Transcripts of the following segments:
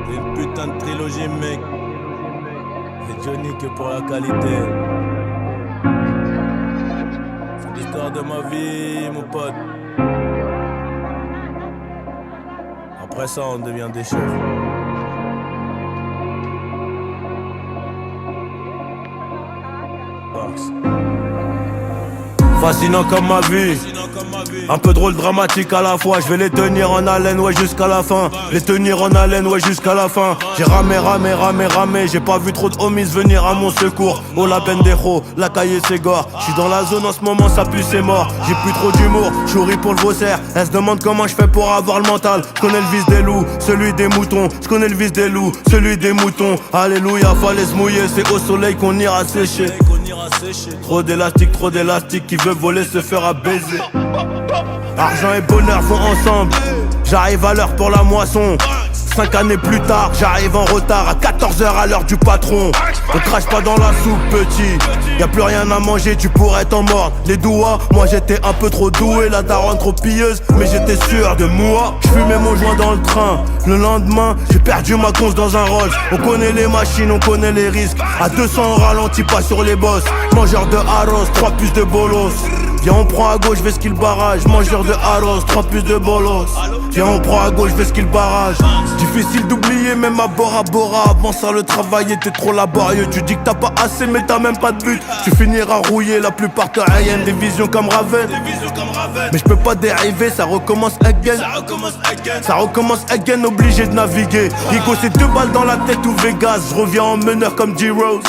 C'est une putain de trilogie, mec. Et Johnny que pour la qualité. C'est l'histoire de ma vie, mon pote. Après ça, on devient des chefs. Fascinant comme ma vie, un peu drôle, dramatique à la fois. Je vais les tenir en haleine, ouais, jusqu'à la fin. Les tenir en haleine, ouais, jusqu'à la fin. J'ai ramé, j'ai pas vu trop de homies venir à mon secours. Oh la pendejo, la caille c'est gore. J'suis dans la zone en ce moment, ça pue, c'est mort. J'ai plus trop d'humour, j'chouris pour le vaussaire. Elle se demande comment je fais pour avoir le mental. J'connais le vice des loups, celui des moutons. J'connais le vice des loups, celui des moutons. Alléluia, fallait se mouiller, c'est au soleil qu'on ira sécher. Trop d'élastique, qui veut voler se fera baiser. Argent et bonheur vont ensemble. J'arrive à l'heure pour la moisson. 5 années plus tard, j'arrive en retard à 14h à l'heure du patron. Ne crache pas dans la soupe, petit. Y'a plus rien à manger, tu pourrais t'en mordre. Les doigts, moi j'étais un peu trop doué. La daronne trop pilleuse, mais j'étais sûr de moi. J'fumais mon joint dans le train. Le lendemain, j'ai perdu ma conce dans un Rolls. On connaît les machines, on connaît les risques. À 200 on ralentit pas sur les bosses. Mangeur de arroz, 3 puces de bolos. Viens on prend à gauche, vais skill barrage. Mangeur de arroz, 3 puces de bolos. Viens on prend à gauche, vais skill barrage. Difficile d'oublier même à Bora Bora. Avant ça le travail était trop laborieux. Tu dis que t'as pas assez mais t'as même pas de but. Tu finiras rouillé, la plupart te haïennent. Des visions comme Raven. Mais je peux pas dériver, ça recommence again. Ça recommence again, obligé de naviguer. Rico c'est 2 balles dans la tête ou Vegas. Je reviens en meneur comme D-Rose.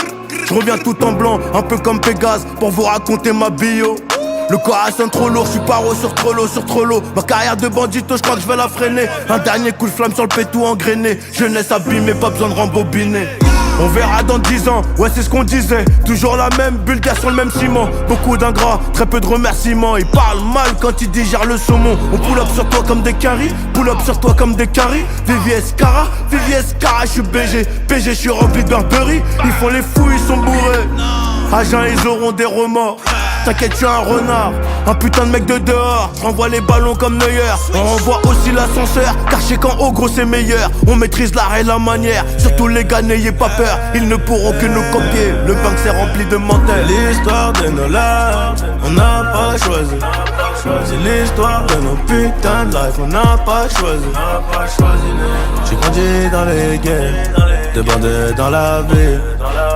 Je reviens tout en blanc, un peu comme Pégase. Pour vous raconter ma bio. Le corps sonne trop lourd, j'suis paro sur trop l'eau. Ma carrière de bandito, j'crois que j'vais la freiner. Un dernier coup de flamme sur le pétou engrainé. Jeunesse abîmée, pas besoin de rembobiner. On verra dans 10 ans, ouais c'est ce qu'on disait. Toujours la même bulgare sur le même ciment. Beaucoup d'ingrats, très peu de remerciements. Ils parlent mal quand ils digèrent le saumon. On pull up sur toi comme des caries. Pull up sur toi comme des caries. VVS Cara, j'suis BG. PG, j'suis rempli de Burberry. Ils font les fous, ils sont bourrés. Agents, ils auront des remords. T'inquiète, tu es un renard, un putain de mec de dehors. Renvoie les ballons comme Neuer. On renvoie aussi l'ascenseur, car chez quand au gros c'est meilleur. On maîtrise l'art et la manière. Surtout les gars, n'ayez pas peur, ils ne pourront que nous copier. Le banc c'est rempli de menteurs. L'histoire de nos larmes, on n'a pas choisi. C'est l'histoire de nos putains de life, on n'a pas choisi. J'ai grandi dans les games, de bandés dans la ville.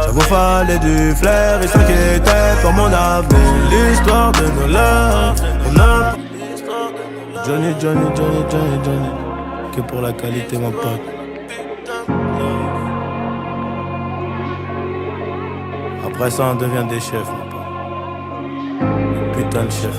Ça vous fallait du flair, ils s'inquiétaient pour mon avenir. L'histoire de nos larmes, on a Johnny, que pour la qualité mon pote. Après ça on devient des chefs mon pote. Putain de chef.